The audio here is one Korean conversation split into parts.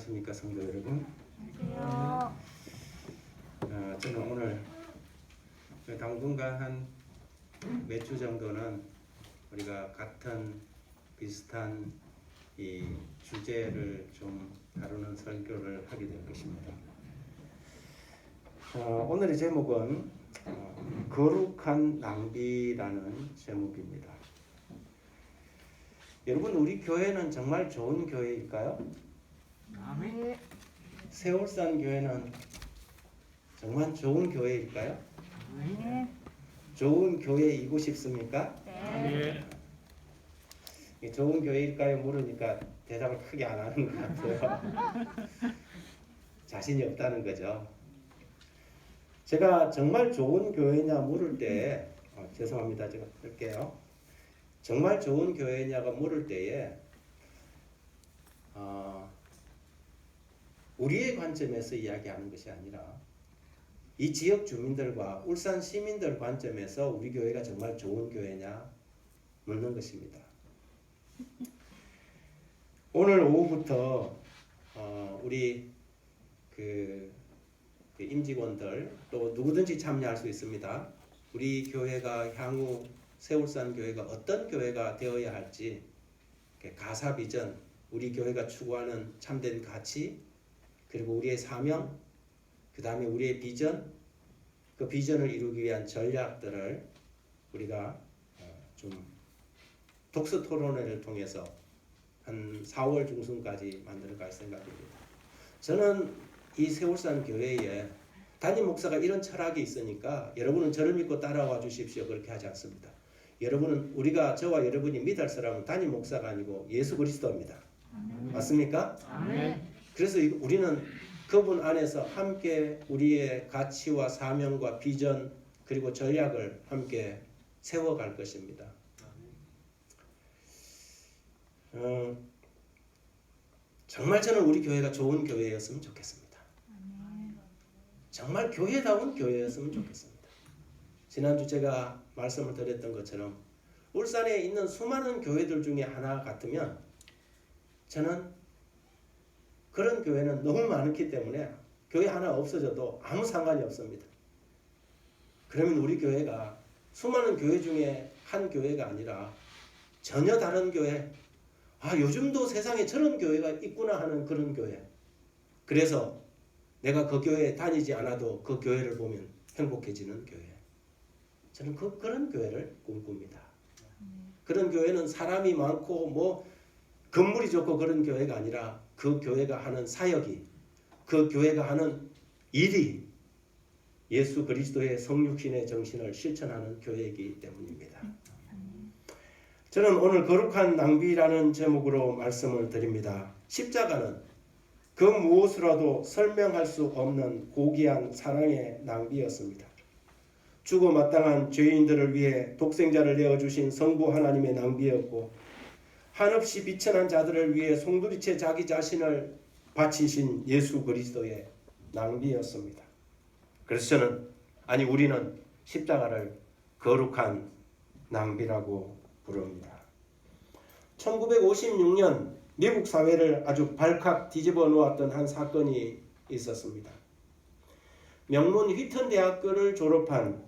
안녕하십니까 성도 여러분. 안녕하세요. 저는 오늘 당분간 한 몇 주 정도는 우리가 같은 비슷한 이 주제를 좀 다루는 설교를 하게 될 것입니다. 오늘의 제목은 거룩한 낭비라는 제목입니다. 여러분, 우리 교회는 정말 좋은 교회일까요? 네. 세월산 교회는 정말 좋은 교회일까요? 네. 좋은 교회이고 싶습니까? 네. 좋은 교회일까요? 물으니까 대답을 크게 안 하는 것 같아요. 자신이 없다는 거죠. 제가 정말 좋은 교회냐 물을 때, 죄송합니다. 제가 할게요. 정말 좋은 교회냐가 물을 때에 우리의 관점에서 이야기하는 것이 아니라 이 지역 주민들과 울산 시민들 관점에서 우리 교회가 정말 좋은 교회냐 묻는 것입니다. 오늘 오후부터 우리 그 임직원들 또 누구든지 참여할 수 있습니다. 우리 교회가 향후 세울산 교회가 어떤 교회가 되어야 할지 가사 비전, 우리 교회가 추구하는 참된 가치, 그리고 우리의 사명, 그 다음에 우리의 비전, 그 비전을 이루기 위한 전략들을 우리가 좀 독서 토론회를 통해서 한 4월 중순까지 만들어갈 생각입니다. 저는 이 세울산 교회에 담임 목사가 이런 철학이 있으니까 여러분은 저를 믿고 따라와 주십시오, 그렇게 하지 않습니다. 여러분은 저와 여러분이 믿을 사람은 담임 목사가 아니고 예수 그리스도입니다. 맞습니까? 네. 그래서 우리는 그분 안에서 함께 우리의 가치와 사명과 비전 그리고 전략을 함께 세워갈 것입니다. 정말 저는 우리 교회가 좋은 교회였으면 좋겠습니다. 정말 교회다운 교회였으면 좋겠습니다. 지난주 제가 말씀을 드렸던 것처럼 울산에 있는 수많은 교회들 중에 하나 같으면 저는 그런 교회는 너무 많기 때문에 교회 하나 없어져도 아무 상관이 없습니다. 그러면 우리 교회가 수많은 교회 중에 한 교회가 아니라 전혀 다른 교회, 요즘도 세상에 저런 교회가 있구나 하는 그런 교회. 그래서 내가 그 교회에 다니지 않아도 그 교회를 보면 행복해지는 교회. 저는 그런 교회를 꿈꿉니다. 그런 교회는 사람이 많고 건물이 좋고 그런 교회가 아니라 그 교회가 하는 사역이, 그 교회가 하는 일이 예수 그리스도의 성육신의 정신을 실천하는 교회이기 때문입니다. 저는 오늘 거룩한 낭비라는 제목으로 말씀을 드립니다. 십자가는 그 무엇으로도 설명할 수 없는 고귀한 사랑의 낭비였습니다. 죽어 마땅한 죄인들을 위해 독생자를 내어주신 성부 하나님의 낭비였고, 한없이 비천한 자들을 위해 송두리째 자기 자신을 바치신 예수 그리스도의 낭비였습니다. 그래서 우리는 십자가를 거룩한 낭비라고 부릅니다. 1956년 미국 사회를 아주 발칵 뒤집어 놓았던 한 사건이 있었습니다. 명문 휘튼 대학교를 졸업한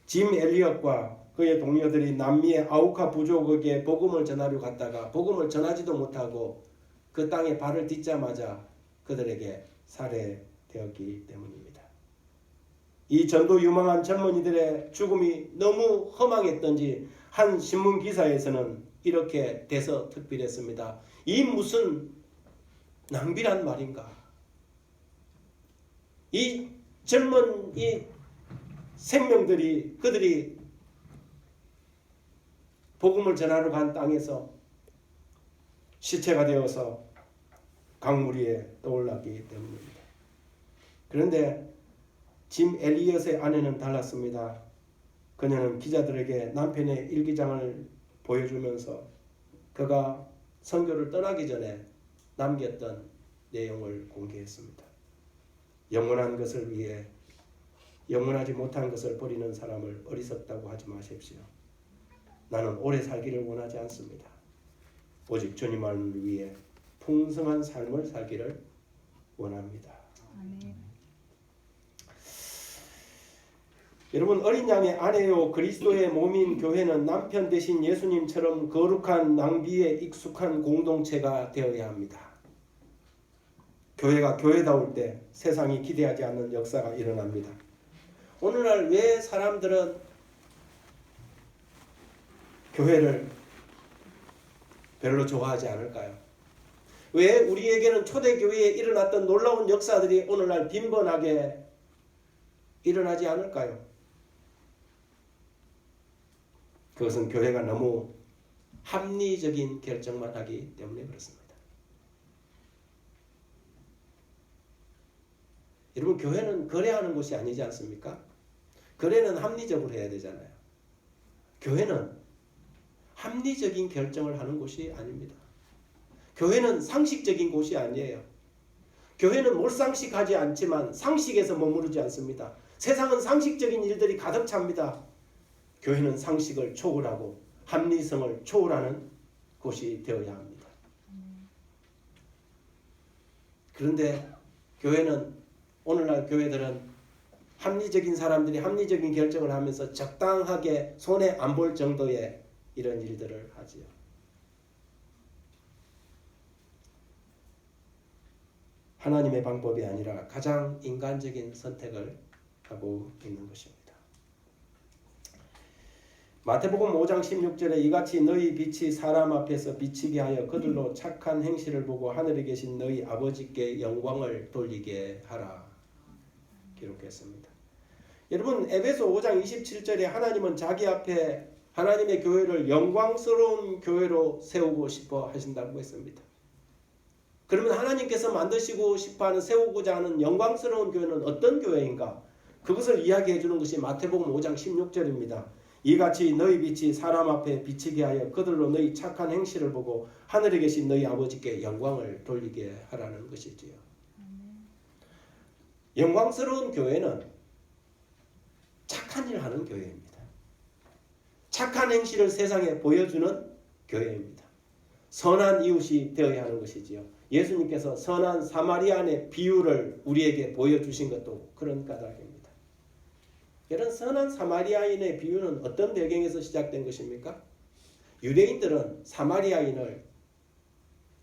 짐 엘리엇과 그의 동료들이 남미의 아우카 부족에게 복음을 전하러 갔다가 복음을 전하지도 못하고 그 땅에 발을 딛자마자 그들에게 살해되었기 때문입니다. 이 전도 유망한 젊은이들의 죽음이 너무 허망했던지 한 신문 기사에서는 이렇게 대서특필했습니다. 이 무슨 낭비란 말인가? 이 젊은 이 생명들이 그들이 복음을 전하러 간 땅에서 시체가 되어서 강물 위에 떠올랐기 때문입니다. 그런데 짐 엘리엇의 아내는 달랐습니다. 그녀는 기자들에게 남편의 일기장을 보여주면서 그가 선교를 떠나기 전에 남겼던 내용을 공개했습니다. 영원한 것을 위해 영원하지 못한 것을 버리는 사람을 어리석다고 하지 마십시오. 나는 오래 살기를 원하지 않습니다. 오직 주님을 위해 풍성한 삶을 살기를 원합니다. 아멘. 여러분, 어린 양의 아내요 그리스도의 몸인 교회는 남편 대신 예수님처럼 거룩한 낭비에 익숙한 공동체가 되어야 합니다. 교회가 교회다울 때 세상이 기대하지 않는 역사가 일어납니다. 오늘날 왜 사람들은 교회를 별로 좋아하지 않을까요? 왜 우리에게는 초대교회에 일어났던 놀라운 역사들이 오늘날 빈번하게 일어나지 않을까요? 그것은 교회가 너무 합리적인 결정만 하기 때문에 그렇습니다. 여러분, 교회는 거래하는 곳이 아니지 않습니까? 거래는 합리적으로 해야 되잖아요. 교회는 합리적인 결정을 하는 곳이 아닙니다. 교회는 상식적인 곳이 아니에요. 교회는 몰상식하지 않지만 상식에서 머무르지 않습니다. 세상은 상식적인 일들이 가득 찹니다. 교회는 상식을 초월하고 합리성을 초월하는 곳이 되어야 합니다. 그런데 교회는, 오늘날 교회들은 합리적인 사람들이 합리적인 결정을 하면서 적당하게 손해 안 볼 정도의 이런 일들을 하지요. 하나님의 방법이 아니라 가장 인간적인 선택을 하고 있는 것입니다. 마태복음 5장 16절에 이같이 너희 빛이 사람 앞에서 비치게 하여 그들로 착한 행실을 보고 하늘에 계신 너희 아버지께 영광을 돌리게 하라 기록했습니다. 여러분, 에베소 5장 27절에 하나님은 자기 앞에 하나님의 교회를 영광스러운 교회로 세우고 싶어 하신다고 했습니다. 그러면 하나님께서 만드시고 싶어하는, 세우고자 하는 영광스러운 교회는 어떤 교회인가? 그것을 이야기해 주는 것이 마태복음 5장 16절입니다. 이같이 너희 빛이 사람 앞에 비치게 하여 그들로 너희 착한 행실을 보고 하늘에 계신 너희 아버지께 영광을 돌리게 하라는 것이지요. 영광스러운 교회는 착한 일 하는 교회입니다. 착한 행실을 세상에 보여주는 교회입니다. 선한 이웃이 되어야 하는 것이지요. 예수님께서 선한 사마리아인의 비유를 우리에게 보여주신 것도 그런 까닭입니다. 이런 선한 사마리아인의 비유는 어떤 배경에서 시작된 것입니까? 유대인들은 사마리아인을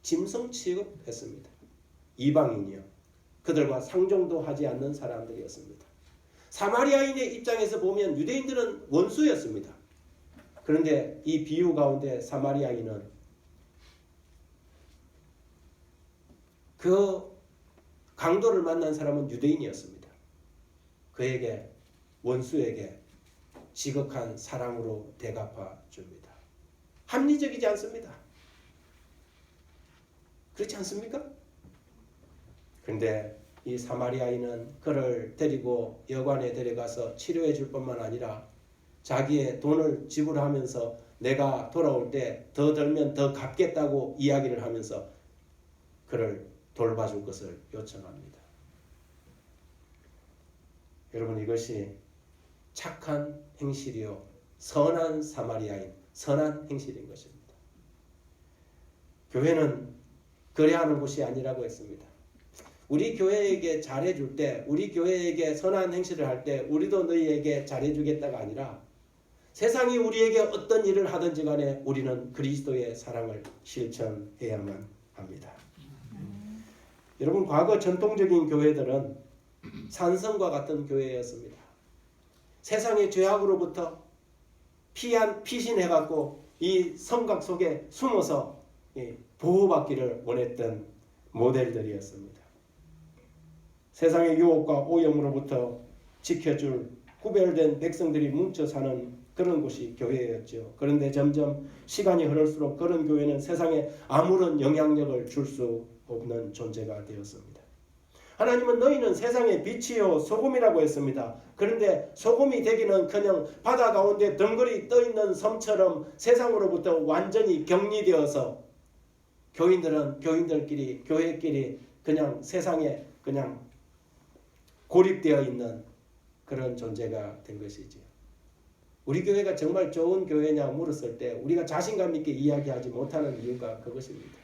짐승 취급했습니다. 이방인이요. 그들과 상종도 하지 않는 사람들이었습니다. 사마리아인의 입장에서 보면 유대인들은 원수였습니다. 그런데 이 비유 가운데 사마리아인은 그 강도를 만난 사람은 유대인이었습니다. 그에게, 원수에게 지극한 사랑으로 대갚아 줍니다. 합리적이지 않습니다. 그렇지 않습니까? 그런데 이 사마리아인은 그를 데리고 여관에 데려가서 치료해 줄 뿐만 아니라 자기의 돈을 지불하면서 내가 돌아올 때 더 들면 더 갚겠다고 이야기를 하면서 그를 돌봐줄 것을 요청합니다. 여러분, 이것이 착한 행실이요 선한 사마리아인, 선한 행실인 것입니다. 교회는 거래하는 곳이 아니라고 했습니다. 우리 교회에게 잘해줄 때, 우리 교회에게 선한 행실을 할 때 우리도 너희에게 잘해주겠다가 아니라 세상이 우리에게 어떤 일을 하든지 간에 우리는 그리스도의 사랑을 실천해야만 합니다. 여러분, 과거 전통적인 교회들은 산성과 같은 교회였습니다. 세상의 죄악으로부터 피신해갖고 이 성곽 속에 숨어서 보호받기를 원했던 모델들이었습니다. 세상의 유혹과 오염으로부터 지켜줄 구별된 백성들이 뭉쳐 사는 그런 곳이 교회였죠. 그런데 점점 시간이 흐를수록 그런 교회는 세상에 아무런 영향력을 줄 수 없는 존재가 되었습니다. 하나님은 너희는 세상의 빛이요 소금이라고 했습니다. 그런데 소금이 되기는커녕 바다 가운데 덩그리 떠있는 섬처럼 세상으로부터 완전히 격리되어서 교인들끼리 교회끼리 그냥 세상에 그냥 고립되어 있는 그런 존재가 된 것이지요. 우리 교회가 정말 좋은 교회냐 물었을 때 우리가 자신감 있게 이야기하지 못하는 이유가 그것입니다.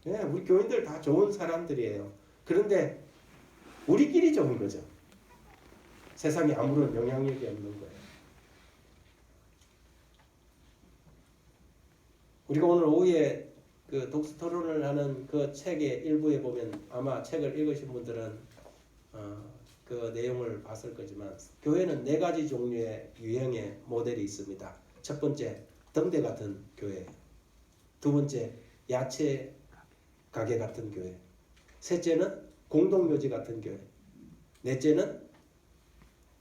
예, 우리 교인들 다 좋은 사람들이에요. 그런데 우리끼리 좋은 거죠. 세상에 아무런 영향력이 없는 거예요. 우리가 오늘 오후에 그 독서 토론을 하는 그 책의 일부에 보면 아마 책을 읽으신 분들은 그 내용을 봤을 거지만 교회는 4가지 종류의 유형의 모델이 있습니다. 첫 번째, 등대 같은 교회. 두 번째, 야채 가게 같은 교회. 셋째는 공동묘지 같은 교회. 넷째는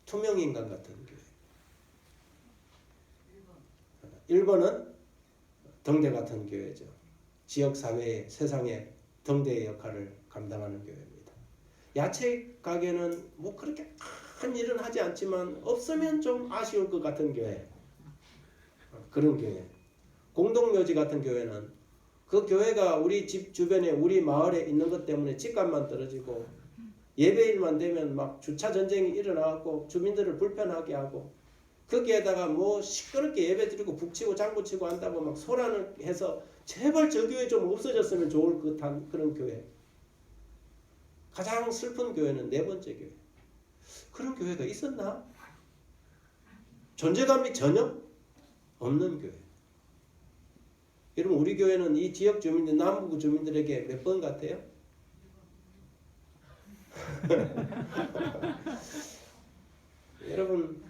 투명인간 같은 교회. 1번은 등대 같은 교회죠. 지역사회의 세상의 등대의 역할을 감당하는 교회입니다. 야채 가게는 뭐 그렇게 큰 일은 하지 않지만 없으면 좀 아쉬울 것 같은 교회. 그런 교회. 공동묘지 같은 교회는 그 교회가 우리 집 주변에 우리 마을에 있는 것 때문에 집값만 떨어지고 예배일만 되면 막 주차 전쟁이 일어나고 주민들을 불편하게 하고 거기에다가 뭐 시끄럽게 예배드리고 북치고 장구치고 한다고 막 소란을 해서 제발 저 교회 좀 없어졌으면 좋을 듯한 그런 교회. 가장 슬픈 교회는 4번째 교회. 그런 교회가 있었나? 존재감이 전혀 없는 교회. 여러분 우리 교회는 이 지역 주민들 남부 주민들에게 몇 번 같아요? 여러분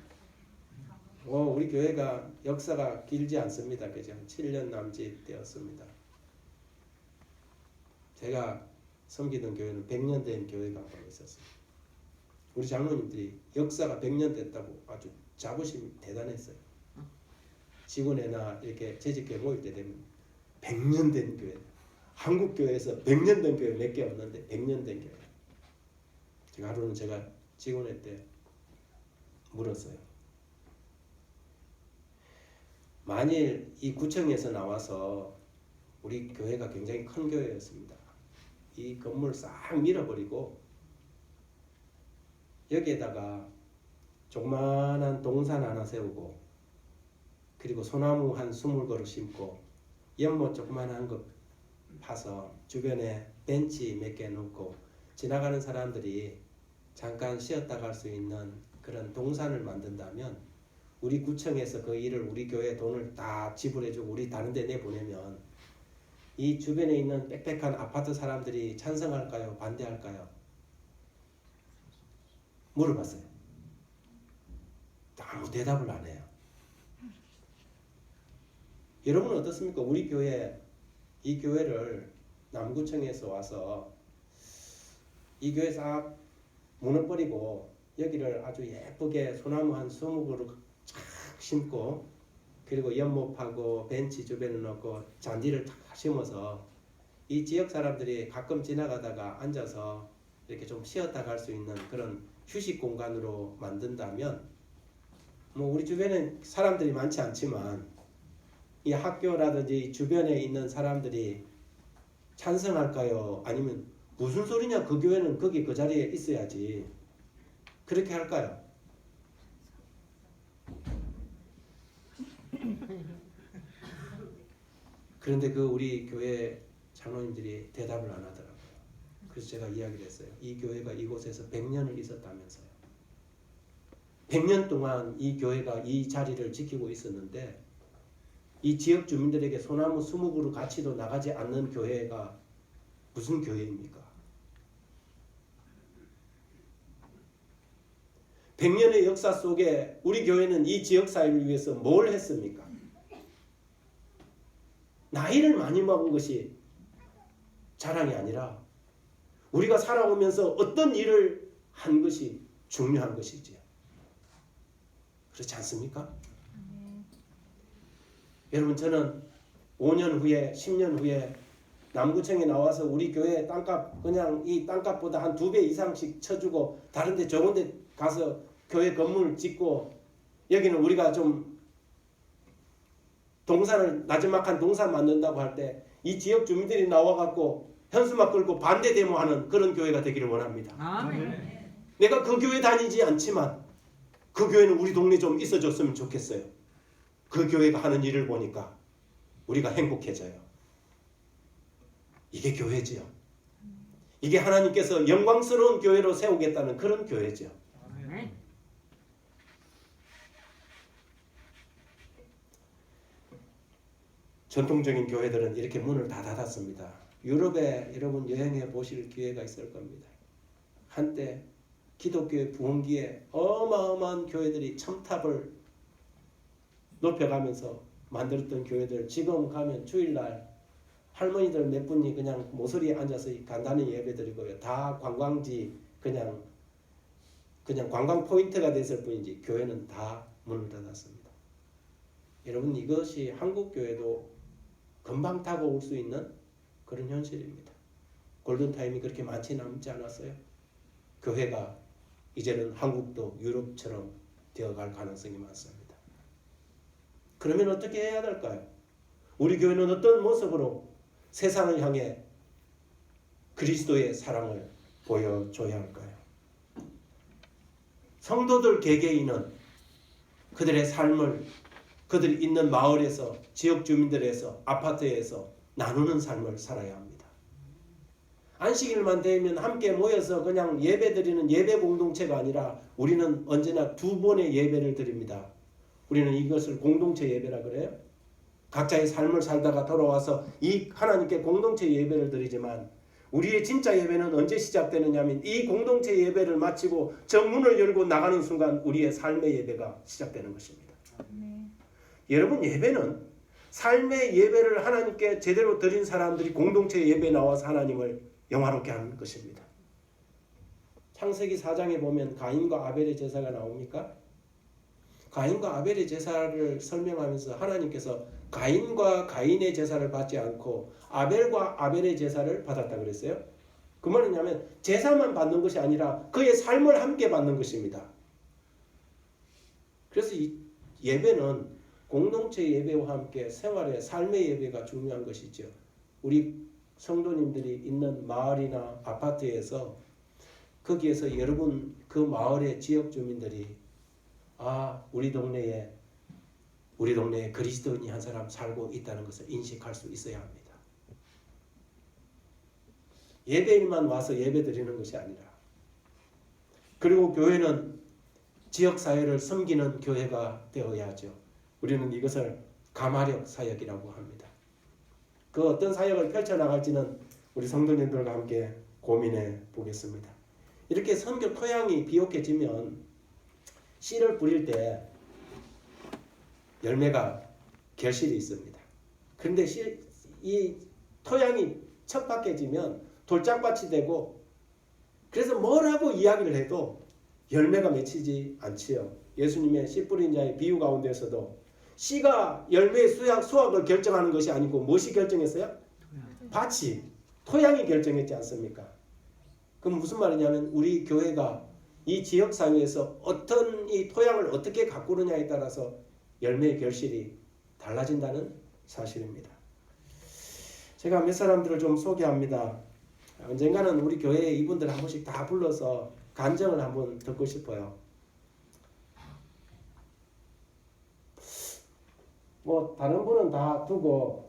우리 교회가 역사가 길지 않습니다. 그죠? 7년 남짓 되었습니다. 제가 섬기던 교회는 100년 된 교회가 한번 있었어요. 우리 장로님들이 역사가 100년 됐다고 아주 자부심이 대단했어요. 직원회나 이렇게 재직회 모일 때 되면 100년 된 교회. 한국 교회에서 100년 된 교회 몇 개 없는데 100년 된 교회. 하루는 제가 직원회 때 물었어요. 만일 이 구청에서 나와서 우리 교회가 굉장히 큰 교회였습니다. 이 건물 싹 밀어버리고 여기에다가 조그만한 동산 하나 세우고 그리고 소나무 한 20그루 심고 연못 조그만한 거 파서 주변에 벤치 몇 개 놓고 지나가는 사람들이 잠깐 쉬었다 갈 수 있는 그런 동산을 만든다면 우리 구청에서 그 일을 우리 교회 돈을 다 지불해주고 우리 다른 데 내보내면 이 주변에 있는 빽빽한 아파트 사람들이 찬성할까요? 반대할까요? 물어봤어요. 아무 대답을 안 해요. 여러분은 어떻습니까? 우리 교회 이 교회를 남구청에서 와서 이 교회 싹 무너버리고 여기를 아주 예쁘게 소나무 한 20그루 쫙 심고 그리고 연못하고 벤치 주변에 놓고 잔디를 탁 심어서 이 지역 사람들이 가끔 지나가다가 앉아서 이렇게 좀 쉬었다 갈 수 있는 그런 휴식 공간으로 만든다면 뭐 우리 주변에 사람들이 많지 않지만 이 학교라든지 주변에 있는 사람들이 찬성할까요? 아니면 무슨 소리냐? 그 교회는 거기 그 자리에 있어야지. 그렇게 할까요? 그런데 그 우리 교회 장로님들이 대답을 안 하더라고요. 그래서 제가 이야기를 했어요. 이 교회가 이곳에서 100년을 있었다면서요. 100년 동안 이 교회가 이 자리를 지키고 있었는데 이 지역 주민들에게 소나무 20그루 가치도 나가지 않는 교회가 무슨 교회입니까? 100년의 역사 속에 우리 교회는 이 지역사회를 위해서 뭘 했습니까? 나이를 많이 먹은 것이 자랑이 아니라 우리가 살아오면서 어떤 일을 한 것이 중요한 것이지요. 그렇지 않습니까? 여러분 저는 5년 후에 10년 후에 남구청에 나와서 우리 교회 땅값 그냥 이 땅값보다 한 2배 이상씩 쳐주고 다른 데 좋은 데 가서 교회 건물 짓고 여기는 우리가 좀 동산을 나지막한 동산 만든다고 할 때 이 지역 주민들이 나와갖고 현수막 끌고 반대 데모하는 그런 교회가 되기를 원합니다. 아멘. 내가 그 교회 다니지 않지만 그 교회는 우리 동네 좀 있어줬으면 좋겠어요. 그 교회가 하는 일을 보니까 우리가 행복해져요. 이게 교회지요. 이게 하나님께서 영광스러운 교회로 세우겠다는 그런 교회죠. 아멘. 전통적인 교회들은 이렇게 문을 다 닫았습니다. 유럽에 여러분 여행해 보실 기회가 있을 겁니다. 한때 기독교의 부흥기에 어마어마한 교회들이 첨탑을 높여가면서 만들었던 교회들, 지금 가면 주일날 할머니들 몇 분이 그냥 모서리에 앉아서 간단히 예배드리고요. 다 관광지 그냥 관광 포인트가 됐을 뿐이지 교회는 다 문을 닫았습니다. 여러분 이것이 한국 교회도 금방 타고 올 수 있는 그런 현실입니다. 골든타임이 그렇게 많지 남지 않았어요. 교회가 이제는 한국도 유럽처럼 되어갈 가능성이 많습니다. 그러면 어떻게 해야 될까요? 우리 교회는 어떤 모습으로 세상을 향해 그리스도의 사랑을 보여줘야 할까요? 성도들 개개인은 그들의 삶을 그들이 있는 마을에서, 지역 주민들에서, 아파트에서 나누는 삶을 살아야 합니다. 안식일만 되면 함께 모여서 그냥 예배드리는 예배 공동체가 아니라 우리는 언제나 두 번의 예배를 드립니다. 우리는 이것을 공동체 예배라 그래요. 각자의 삶을 살다가 돌아와서 이 하나님께 공동체 예배를 드리지만 우리의 진짜 예배는 언제 시작되느냐면 이 공동체 예배를 마치고 저 문을 열고 나가는 순간 우리의 삶의 예배가 시작되는 것입니다. 여러분 예배는 삶의 예배를 하나님께 제대로 드린 사람들이 공동체 예배에 나와서 하나님을 영화롭게 하는 것입니다. 창세기 4장에 보면 가인과 아벨의 제사가 나옵니까? 가인과 아벨의 제사를 설명하면서 하나님께서 가인과 가인의 제사를 받지 않고 아벨과 아벨의 제사를 받았다 그랬어요. 그 말은 뭐냐면 제사만 받는 것이 아니라 그의 삶을 함께 받는 것입니다. 그래서 이 예배는 공동체 예배와 함께 생활의 삶의 예배가 중요한 것이죠. 우리 성도님들이 있는 마을이나 아파트에서 거기에서 여러분 그 마을의 지역 주민들이 우리 동네에 그리스도인이 한 사람 살고 있다는 것을 인식할 수 있어야 합니다. 예배일만 와서 예배 드리는 것이 아니라 그리고 교회는 지역사회를 섬기는 교회가 되어야죠. 우리는 이것을 가마력 사역이라고 합니다. 그 어떤 사역을 펼쳐나갈지는 우리 성도님들과 함께 고민해 보겠습니다. 이렇게 선교 토양이 비옥해지면 씨를 뿌릴 때 열매가 결실이 있습니다. 그런데 이 토양이 척박해지면 돌짝밭이 되고 그래서 뭐라고 이야기를 해도 열매가 맺히지 않지요. 예수님의 씨 뿌린 자의 비유 가운데서도 씨가 열매의 수확을 결정하는 것이 아니고 무엇이 결정했어요? 밭이, 토양이 결정했지 않습니까? 그럼 무슨 말이냐면 우리 교회가 이 지역사회에서 어떤 이 토양을 어떻게 가꾸느냐에 따라서 열매의 결실이 달라진다는 사실입니다. 제가 몇 사람들을 좀 소개합니다. 언젠가는 우리 교회에 이분들 한 번씩 다 불러서 간증을 한번 듣고 싶어요. 다른 분은 다 두고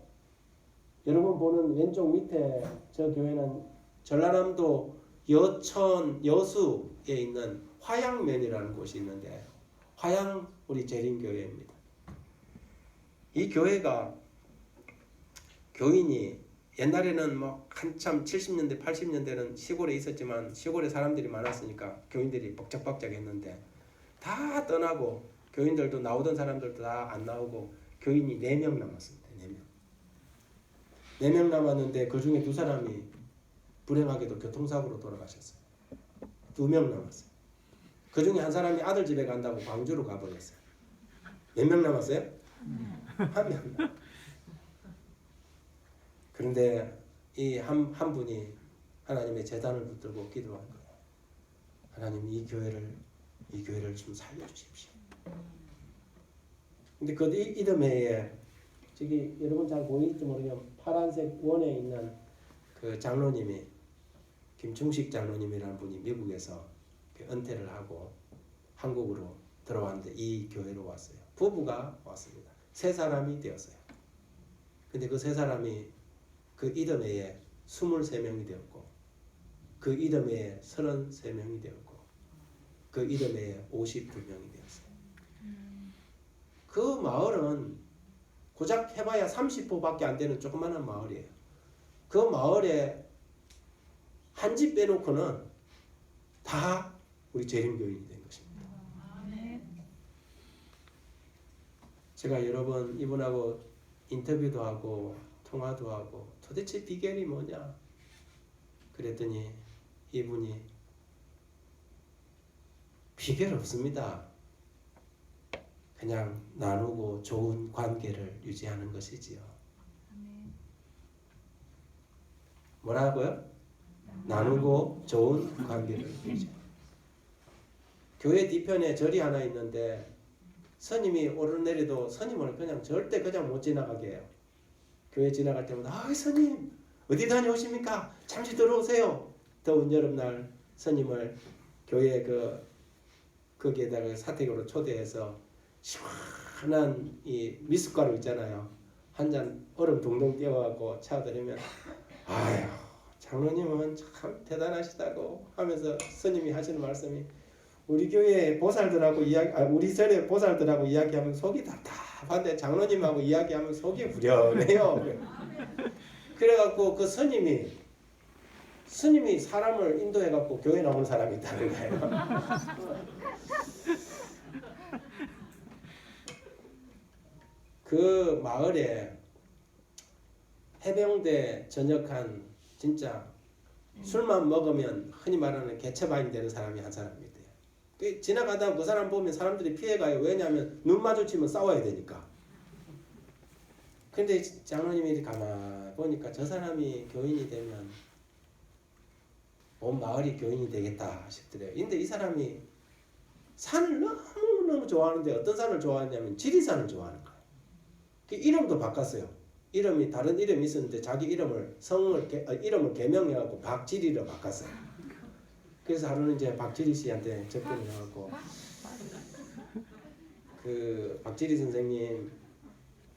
여러분 보는 왼쪽 밑에 저 교회는 전라남도 여천 여수에 있는 화양면이라는 곳이 있는데 화양 우리 재림교회입니다. 이 교회가 교인이 옛날에는 한참 70년대 80년대는 시골에 있었지만 시골에 사람들이 많았으니까 교인들이 벅적벅적했는데 다 떠나고 교인들도 나오던 사람들도 다 안 나오고 교인이 4명 남았습니다. 4명 남았는데 그 중에 2사람이 불행하게도 교통사고로 돌아가셨어요. 2명 남았어요. 그 중에 한 사람이 아들 집에 간다고 광주로 가버렸어요. 몇 명 남았어요? 1명. 그런데 이 한 분이 하나님의 제단을 붙들고 기도한 거예요. 하나님 이 교회를 좀 살려주십시오. 근데 그 이듬해에 저기 여러분 잘 보일지 모르겠지만 파란색 원에 있는 그 장로님이 김충식 장로님이라는 분이 미국에서 은퇴를 하고 한국으로 들어왔는데 이 교회로 왔어요. 부부가 왔습니다. 3사람이 되었어요. 근데 그 3사람이 그 이듬해에 23명이 되었고 그 이듬해에 33명이 되었고 그 이듬해에 52명이 되었어요. 그 마을은 고작 해봐야 30호밖에 안 되는 조그마한 마을이에요. 그 마을에 한 집 빼놓고는 다 우리 재림교인이 된 것입니다. 제가 여러 번 이분하고 인터뷰도 하고 통화도 하고 도대체 비결이 뭐냐 그랬더니 이분이 비결 없습니다. 그냥 나누고 좋은 관계를 유지하는 것이지요. 뭐라고요? 나누고 좋은 관계를 유지하는. 교회 뒤편에 절이 하나 있는데 스님이 오르내리도 스님을 그냥 절대 그냥 못 지나가게 해요. 교회 지나갈 때마다 아 스님 어디 다녀오십니까? 잠시 들어오세요. 더운 여름날 스님을 교회 거기에다가 사택으로 초대해서 시원한 이 미숫가루 있잖아요. 한 잔 얼음 동동 띄워갖고 차들이면 아유 장로님은 참 대단하시다고 하면서 스님이 하시는 말씀이 우리 교회 보살들하고 우리 절에 보살들하고 이야기하면 속이 답답한데 장로님하고 이야기하면 속이 후련해요. 그래갖고 그 스님이 사람을 인도해갖고 교회 나오는 사람이 있다는 거예요. 그 마을에 해병대 전역한 진짜 술만 먹으면 흔히 말하는 개처바인 되는 사람이 한 사람이 있대요. 지나가다 그 사람 보면 사람들이 피해가요. 왜냐하면 눈 마주치면 싸워야 되니까. 근데 장로님이 가만 보니까 저 사람이 교인이 되면 온 마을이 교인이 되겠다 싶더래요. 근데 이 사람이 산을 너무너무 좋아하는데 어떤 산을 좋아하냐면 지리산을 좋아하는 거예요. 그 이름도 바꿨어요. 이름이 다른 이름이 있었는데 자기 이름을 이름을 개명해갖고 박지리로 바꿨어요. 그래서 하루는 이제 박지리 씨한테 접근을 해갖고 그 박지리 선생님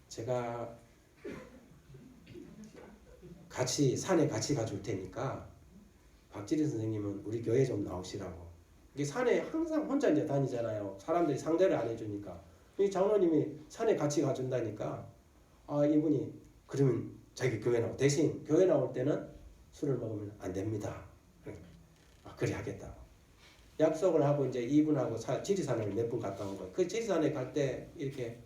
제가 산에 같이 가줄 테니까 박지리 선생님은 우리 교회 좀 나오시라고. 이게 산에 항상 혼자 이제 다니잖아요. 사람들이 상대를 안 해주니까. 이 장로님이 산에 같이 가준다니까 이분이 그러면 자기 교회 나오고 대신 교회 나올 때는 술을 먹으면 안 됩니다. 그래 하겠다. 약속을 하고 이제 이분하고 지리산을 몇 분 갔다 온 거예요. 그 지리산에 갈 때 이렇게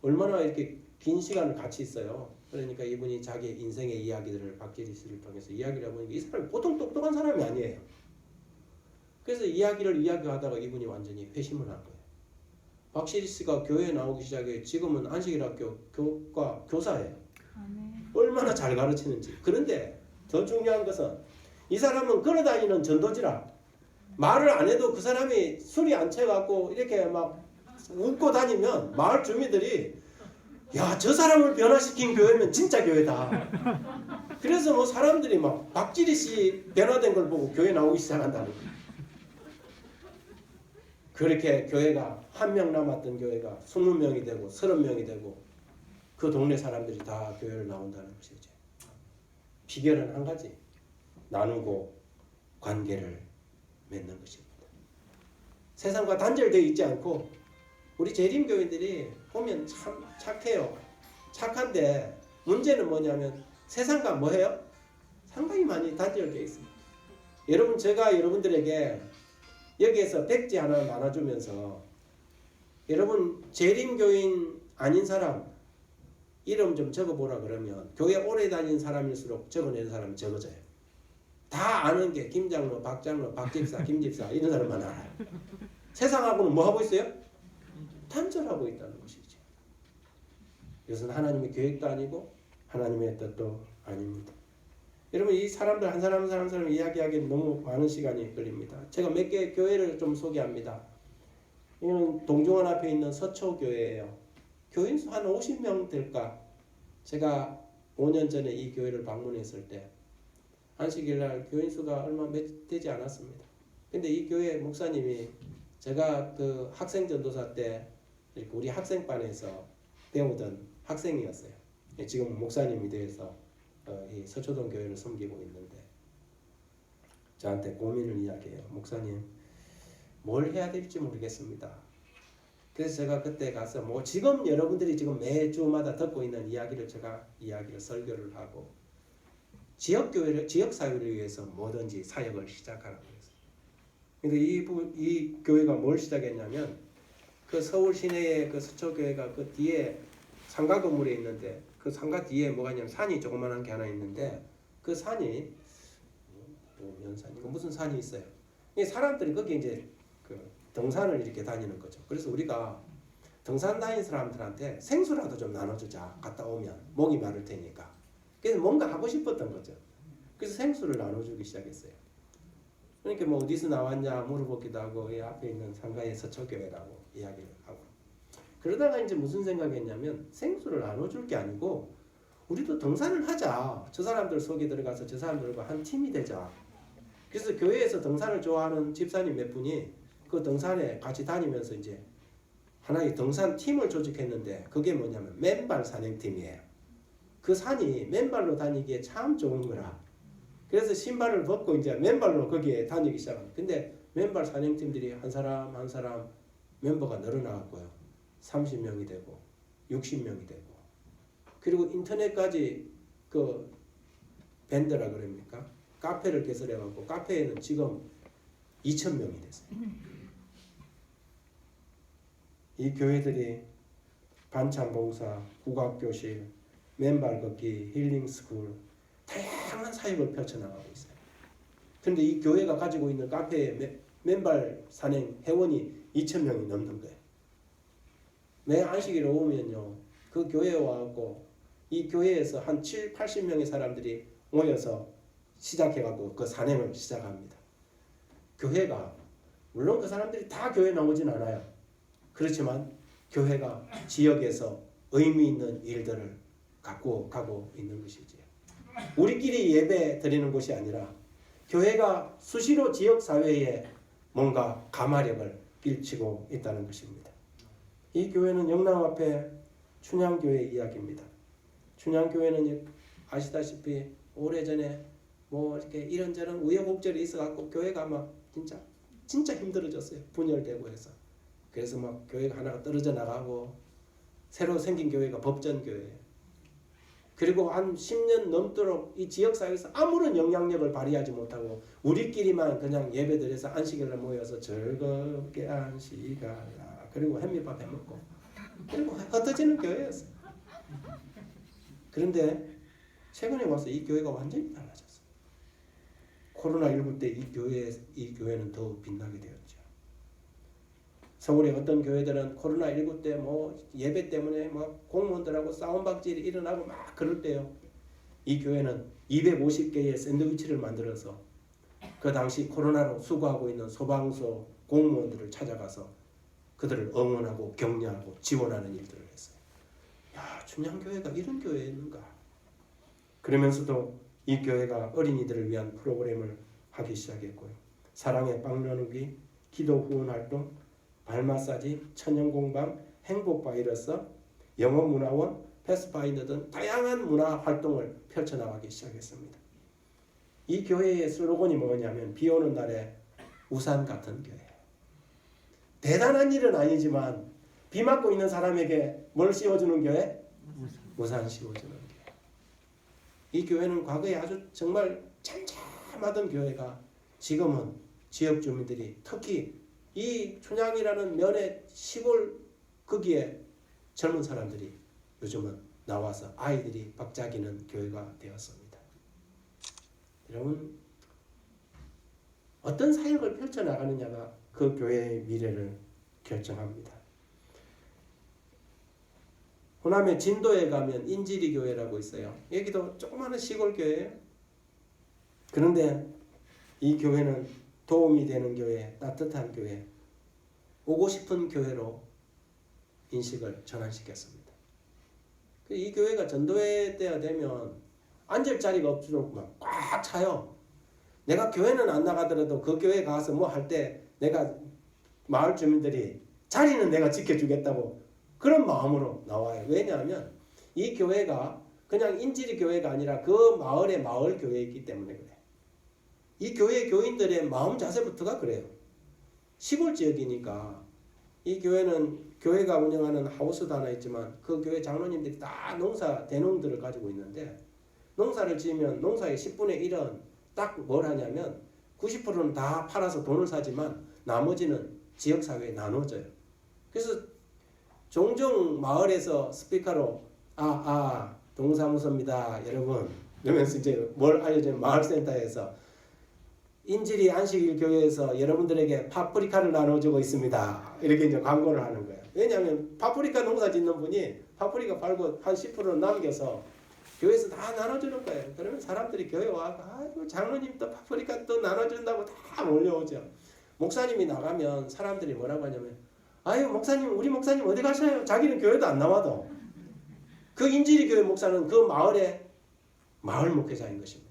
얼마나 이렇게 긴 시간을 같이 있어요. 그러니까 이분이 자기 인생의 이야기들을 박지리 씨를 통해서 이야기를 해보니까 이 사람이 보통 똑똑한 사람이 아니에요. 그래서 이야기하다가 이분이 완전히 회심을 한 거예요. 박지리 씨가 교회에 나오기 시작해 지금은 안식일학교 교사예요. 얼마나 잘 가르치는지. 그런데 더 중요한 것은 이 사람은 걸어다니는 전도지라 말을 안 해도 그 사람이 술이 안 채갖고 이렇게 막 웃고 다니면 마을 주민들이 야, 저 사람을 변화시킨 교회면 진짜 교회다. 그래서 뭐 사람들이 막 박지리 씨 변화된 걸 보고 교회 나오기 시작한다는 거예요. 그렇게 교회가 한 명 남았던 교회가 20명이 되고 30명이 되고 그 동네 사람들이 다 교회를 나온다는 것이죠. 비결은 한 가지. 나누고 관계를 맺는 것입니다. 세상과 단절되어 있지 않고 우리 재림교인들이 보면 참 착해요. 착한데 문제는 뭐냐면 세상과 뭐해요? 상당히 많이 단절되어 있습니다. 여러분 제가 여러분들에게 여기에서 백지 하나 나눠주면서 여러분 재림교인 아닌 사람 이름 좀 적어보라 그러면 교회 오래 다닌 사람일수록 적어내는 사람이 적어져요. 다 아는 게 김장로, 박장로, 박집사, 김집사 이런 사람만 알아요. 세상하고는 뭐 하고 있어요? 단절하고 있다는 것이죠. 이것은 하나님의 계획도 아니고 하나님의 뜻도 아닙니다. 여러분 이 사람들 한 사람 한 사람 이야기하기엔 너무 많은 시간이 걸립니다. 제가 몇 개 교회를 좀 소개합니다. 이건 동중원 앞에 있는 서초교회예요. 교인 수 한 50명 될까? 제가 5년 전에 이 교회를 방문했을 때 안식일날 교인 수가 얼마 되지 않았습니다. 근데 이 교회 목사님이 제가 그 학생 전도사 때 이렇게 우리 학생반에서 배우던 학생이었어요. 지금 목사님이 돼서 이 서초동 교회를 섬기고 있는데 저한테 고민을 이야기해요. 목사님, 뭘 해야 될지 모르겠습니다. 그래서 제가 그때 가서 뭐 지금 여러분들이 지금 매주마다 듣고 있는 이야기를 제가 설교를 하고 지역 사회를 위해서 뭐든지 사역을 시작하라고 했어요. 근데 이 교회가 뭘 시작했냐면 그 서울 시내의 그 서초교회가 그 뒤에 상가 건물에 있는데 그 상가 뒤에 뭐가 있냐면 산이 조그만한 게 하나 있는데 그 산이 면산이고 무슨 산이 있어요. 이 사람들이 거기 이제 그 등산을 이렇게 다니는 거죠. 그래서 우리가 등산 다니는 사람들한테 생수라도 좀 나눠주자. 갔다 오면 목이 마를 테니까. 그래서 뭔가 하고 싶었던 거죠. 그래서 생수를 나눠주기 시작했어요. 그러니까 뭐 어디서 나왔냐 물어보기도 하고 이 앞에 있는 상가의 서초교회라고 이야기를 하고 그러다가 이제 무슨 생각했냐면 생수를 나눠줄 게 아니고 우리도 등산을 하자. 저 사람들 속에 들어가서 저 사람들과 한 팀이 되자. 그래서 교회에서 등산을 좋아하는 집사님 몇 분이 그 등산에 같이 다니면서 이제 하나의 등산 팀을 조직했는데 그게 뭐냐면 맨발 산행팀이에요. 그 산이 맨발로 다니기에 참 좋은 거라. 그래서 신발을 벗고 이제 맨발로 거기에 다니기 시작합니다. 근데 맨발 산행팀들이 한 사람 한 사람 멤버가 늘어나갔고요. 30명이 되고 60명이 되고 그리고 인터넷까지 그 밴드라 그럽니까? 카페를 개설해갖고 카페에는 지금 2,000명이 됐어요. 이 교회들이 반찬봉사, 국악교실, 맨발 걷기, 힐링스쿨 다양한 사역을 펼쳐나가고 있어요. 그런데 이 교회가 가지고 있는 카페에 맨발 산행 회원이 2,000명이 넘는 거예요. 매 안식일에 오면요. 그 교회에 와갖고 이 교회에서 한 7, 80명의 사람들이 모여서 시작해갖고 그 산행을 시작합니다. 교회가 물론 그 사람들이 다 교회 나오진 않아요. 그렇지만 교회가 지역에서 의미 있는 일들을 갖고 가고 있는 것이지. 우리끼리 예배 드리는 것이 아니라 교회가 수시로 지역 사회에 뭔가 가마력을 일치고 있다는 것입니다. 이 교회는 영남 앞에 춘향교회 이야기입니다. 춘향교회는 아시다시피 오래전에 뭐 이렇게 이런저런 우여곡절이 있어갖고 교회가 막 진짜 힘들어졌어요. 분열되고 해서. 그래서 막 교회가 하나가 떨어져 나가고 새로 생긴 교회가 법전교회예요. 그리고 한 10년 넘도록 이 지역사회에서 아무런 영향력을 발휘하지 못하고 우리끼리만 그냥 예배드려서 안식일에 모여서 즐겁게 안식하라. 그리고 햄미밥 해먹고 그리고 흩어지는 교회였어요. 그런데 최근에 와서 이 교회가 완전히 달라졌어요. 코로나19 때 이 교회는 더 빛나게 되었죠. 서울의 어떤 교회들은 코로나19 때 뭐 예배 때문에 막 공무원들하고 싸움박질이 일어나고 막 그럴 때요. 이 교회는 250개의 샌드위치를 만들어서 그 당시 코로나로 수고하고 있는 소방서 공무원들을 찾아가서 그들을 응원하고 격려하고 지원하는 일들을 했어요. 야, 춘향교회가 이런 교회였는가? 그러면서도 이 교회가 어린이들을 위한 프로그램을 하기 시작했고요. 사랑의 빵 나누기, 기도 후원 활동, 발 마사지, 천연공방, 행복바이러스, 영어문화원, 패스파인더 등 다양한 문화 활동을 펼쳐나가기 시작했습니다. 이 교회의 슬로건이 뭐냐면 비 오는 날에 우산 같은 교회. 대단한 일은 아니지만 비 맞고 있는 사람에게 뭘 씌워주는 교회? 우산 씌워주는 교회. 이 교회는 과거에 아주 정말 잠잠하던 교회가 지금은 지역 주민들이 특히 이 춘향이라는 면의 시골 거기에 젊은 사람들이 요즘은 나와서 아이들이 박자기는 교회가 되었습니다. 여러분 어떤 사역을 펼쳐나가느냐가 그 교회의 미래를 결정합니다. 호남의 진도에 가면 인지리 교회라고 있어요. 여기도 조그마한 시골 교회예요. 그런데 이 교회는 도움이 되는 교회, 따뜻한 교회, 오고 싶은 교회로 인식을 전환시켰습니다. 이 교회가 전도회 때가 되면 앉을 자리가 없도록 막 꽉 차요. 내가 교회는 안 나가더라도 그 교회 가서 뭐 할 때 내가 마을 주민들이 자리는 내가 지켜주겠다고 그런 마음으로 나와요. 왜냐하면 이 교회가 그냥 인질이 교회가 아니라 그 마을의 마을 교회이기 때문에 그래. 이 교회 교인들의 마음 자세부터가 그래요. 시골 지역이니까 이 교회는 교회가 운영하는 하우스도 하나 있지만 그 교회 장로님들이 다 농사 대농들을 가지고 있는데 농사를 지으면 농사의 10분의 1은 딱 뭘 하냐면 90%는 다 팔아서 돈을 사지만 나머지는 지역사회에 나눠져요. 그래서 종종 마을에서 스피커로 동사무소입니다 여러분 이러면서 이제 뭘 알려주면 마을센터에서 인질이 안식일 교회에서 여러분들에게 파프리카를 나눠주고 있습니다. 이렇게 이제 광고를 하는 거예요. 왜냐하면 파프리카 농사 짓는 분이 파프리카 팔고 한 10%는 남겨서 교회에서 다 나눠주는 거예요. 그러면 사람들이 교회 와서 아이고 장로님 또 파프리카 또 나눠준다고 다 몰려오죠. 목사님이 나가면 사람들이 뭐라고 하냐면 아유 목사님 우리 목사님 어디 가셔요? 자기는 교회도 안 나와도 그 인질이 교회 목사는 그 마을의 마을 목회자인 것입니다.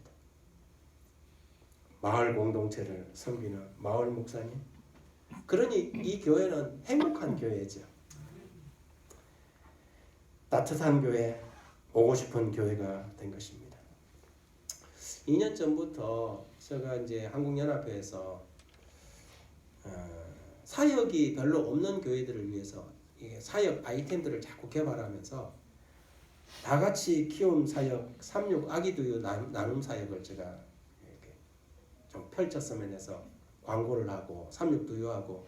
마을 공동체를 섬기는 마을 목사님. 그러니 이 교회는 행복한 교회죠. 따뜻한 교회, 오고 싶은 교회가 된 것입니다. 2년 전부터 제가 이제 한국연합회에서 사역이 별로 없는 교회들을 위해서 사역 아이템들을 자꾸 개발하면서 다 같이 키움 사역, 36 아기두유 나눔 사역을 제가 이렇게 좀 펼쳤으면 해서 광고를 하고 36두유하고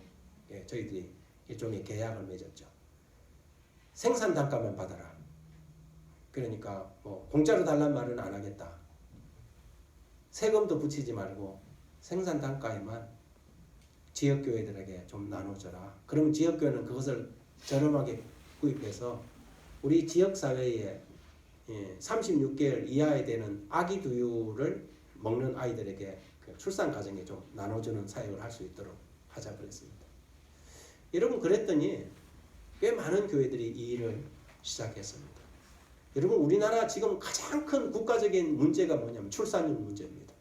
저희들이 일종의 계약을 맺었죠. 생산 단가만 받아라. 그러니까 뭐 공짜로 달란 말은 안 하겠다. 세금도 붙이지 말고 생산 단가에만 지역교회들에게 좀 나눠줘라. 그러면 지역교회는 그것을 저렴하게 구입해서 우리 지역사회에 36개월 이하에 되는 아기 두유를 먹는 아이들에게 출산 과정에 좀 나눠주는 사역을 할 수 있도록 하자 그랬습니다. 여러분 그랬더니 꽤 많은 교회들이 이 일을 시작했습니다. 여러분 우리나라 지금 가장 큰 국가적인 문제가 뭐냐면 출산율 문제입니다.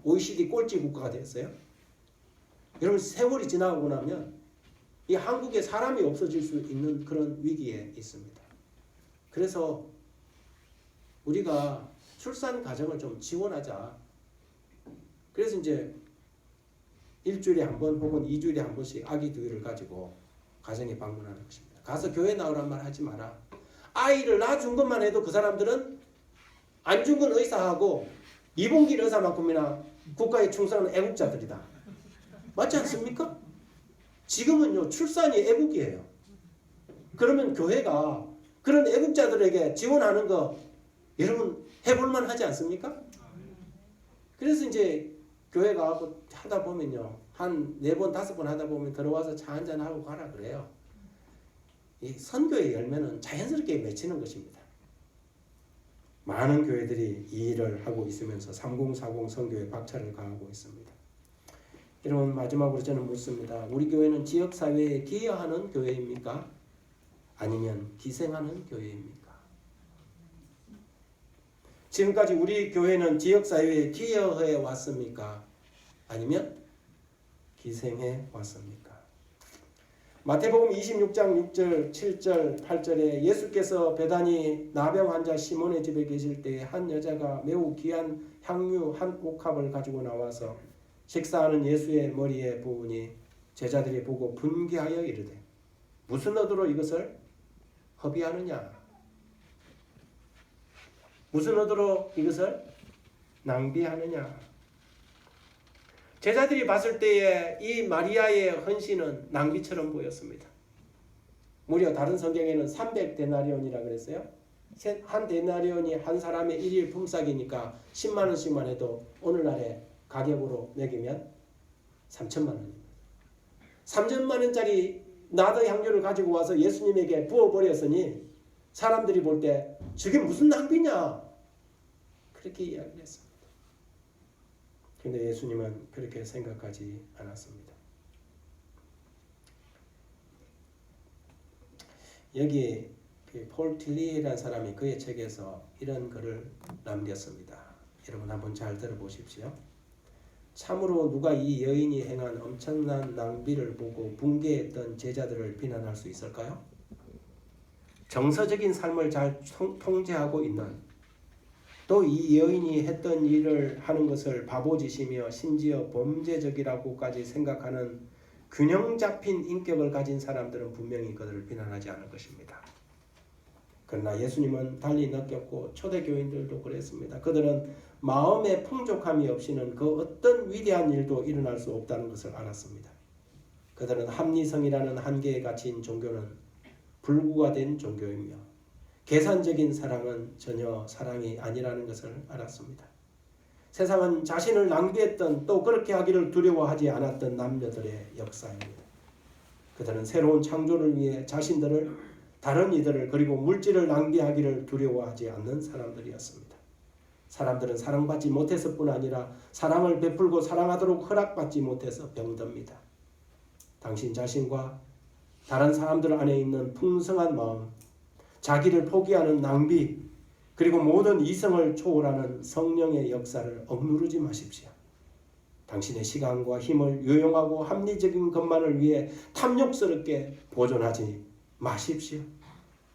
OECD 꼴찌 국가가 됐어요. 여러분 세월이 지나고 나면 이 한국에 사람이 없어질 수 있는 그런 위기에 있습니다. 그래서 우리가 출산 과정을 좀 지원하자. 그래서 이제 일주일에 한 번 혹은 2주일에 한 번씩 아기 두유를 가지고 가정에 방문하는 것입니다. 가서 교회 나오란 말 하지 마라. 아이를 낳아준 것만 해도 그 사람들은 안 준 건 의사하고 이봉길 의사만큼이나 국가에 충성하는 애국자들이다. 맞지 않습니까? 지금은요 출산이 애국이에요. 그러면 교회가 그런 애국자들에게 지원하는 거 여러분 해볼만 하지 않습니까? 그래서 이제 교회가 하다 보면요 한 4번 5번 하다 보면 들어와서 차 한잔 하고 가라 그래요. 이 선교의 열매는 자연스럽게 맺히는 것입니다. 많은 교회들이 이 일을 하고 있으면서 3040 선교에 박차를 가하고 있습니다. 여러분 마지막으로 저는 묻습니다. 우리 교회는 지역사회에 기여하는 교회입니까? 아니면 기생하는 교회입니까? 지금까지 우리 교회는 지역사회에 기여해 왔습니까? 아니면 기생해 왔습니까? 마태복음 26장 6절, 7절, 8절에 예수께서 베다니 나병 환자 시몬의 집에 계실 때 한 여자가 매우 귀한 향유 한 옥합을 가지고 나와서 식사하는 예수의 머리에 부으니 제자들이 보고 분개하여 이르되 무슨 의도로 이것을 허비하느냐? 무슨 의도로 이것을 낭비하느냐? 제자들이 봤을 때에 이 마리아의 헌신은 낭비처럼 보였습니다. 무려 다른 성경에는 300데나리온이라 그랬어요. 한 데나리온이 한 사람의 일일 품삯이니까 10만 원씩만 해도 오늘날의 가격으로 매기면 3천만 원입니다. 3천만 원짜리 나더 향유를 가지고 와서 예수님에게 부어버렸으니 사람들이 볼 때 저게 무슨 낭비냐? 그렇게 이야기를 했습니다. 그런데 예수님은 그렇게 생각하지 않았습니다. 여기 폴 틸리라는 사람이 그의 책에서 이런 글을 남겼습니다. 여러분 한번 잘 들어보십시오. 참으로 누가 이 여인이 행한 엄청난 낭비를 보고 붕괴했던 제자들을 비난할 수 있을까요? 정서적인 삶을 잘 통제하고 있는 또 이 여인이 했던 일을 하는 것을 바보짓이며 심지어 범죄적이라고까지 생각하는 균형 잡힌 인격을 가진 사람들은 분명히 그들을 비난하지 않을 것입니다. 그러나 예수님은 달리 느꼈고 초대교인들도 그랬습니다. 그들은 마음의 풍족함이 없이는 그 어떤 위대한 일도 일어날 수 없다는 것을 알았습니다. 그들은 합리성이라는 한계에 갇힌 종교는 불구가 된 종교이며 계산적인 사랑은 전혀 사랑이 아니라는 것을 알았습니다. 세상은 자신을 낭비했던 또 그렇게 하기를 두려워하지 않았던 남녀들의 역사입니다. 그들은 새로운 창조를 위해 자신들을, 다른 이들을, 그리고 물질을 낭비하기를 두려워하지 않는 사람들이었습니다. 사람들은 사랑받지 못해서 뿐 아니라 사랑을 베풀고 사랑하도록 허락받지 못해서 병듭니다. 당신 자신과 다른 사람들 안에 있는 풍성한 마음, 자기를 포기하는 낭비, 그리고 모든 이성을 초월하는 성령의 역사를 억누르지 마십시오. 당신의 시간과 힘을 유용하고 합리적인 것만을 위해 탐욕스럽게 보존하지 마십시오.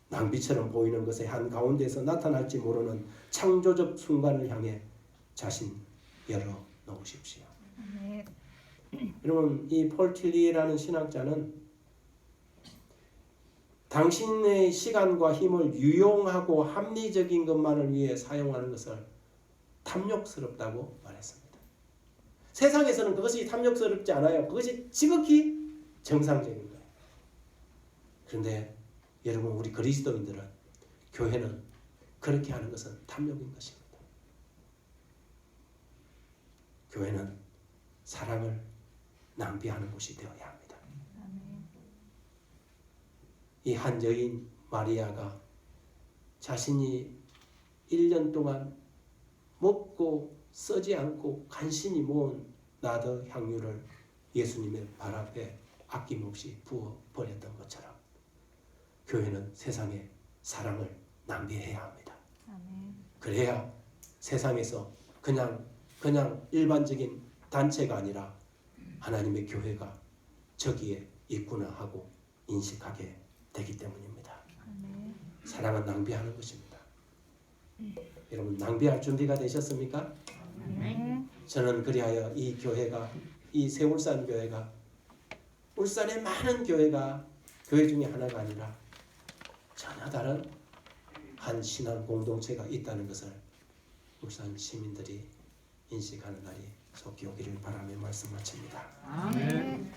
낭비처럼 보이는 것의 한가운데서 나타날지 모르는 창조적 순간을 향해 자신 열어놓으십시오. 네. 여러분, 이 폴 틸리라는 신학자는 당신의 시간과 힘을 유용하고 합리적인 것만을 위해 사용하는 것을 탐욕스럽다고 말했습니다. 세상에서는 그것이 탐욕스럽지 않아요. 그것이 지극히 정상적인 거예요. 그런데 여러분, 우리 그리스도인들은, 교회는 그렇게 하는 것은 탐욕인 것입니다. 교회는 사랑을 낭비하는 곳이 되어야 합니다. 이 한 여인 마리아가 자신이 1년 동안 먹고 쓰지 않고 간신히 모은 나더 향유를 예수님의 발 앞에 아낌없이 부어 버렸던 것처럼 교회는 세상에 사랑을 낭비해야 합니다. 그래야 세상에서 그냥 일반적인 단체가 아니라 하나님의 교회가 저기에 있구나 하고 인식하게 되기 때문입니다. 사랑은 낭비하는 것입니다. 여러분, 낭비할 준비가 되셨습니까? 저는 그리하여 이 교회가, 이 세울산 교회가 울산의 많은 교회가 교회 중에 하나가 아니라 전혀 다른 한 신앙 공동체가 있다는 것을 울산 시민들이 인식하는 날이 속히 오기를 바라며 말씀 마칩니다. 아멘.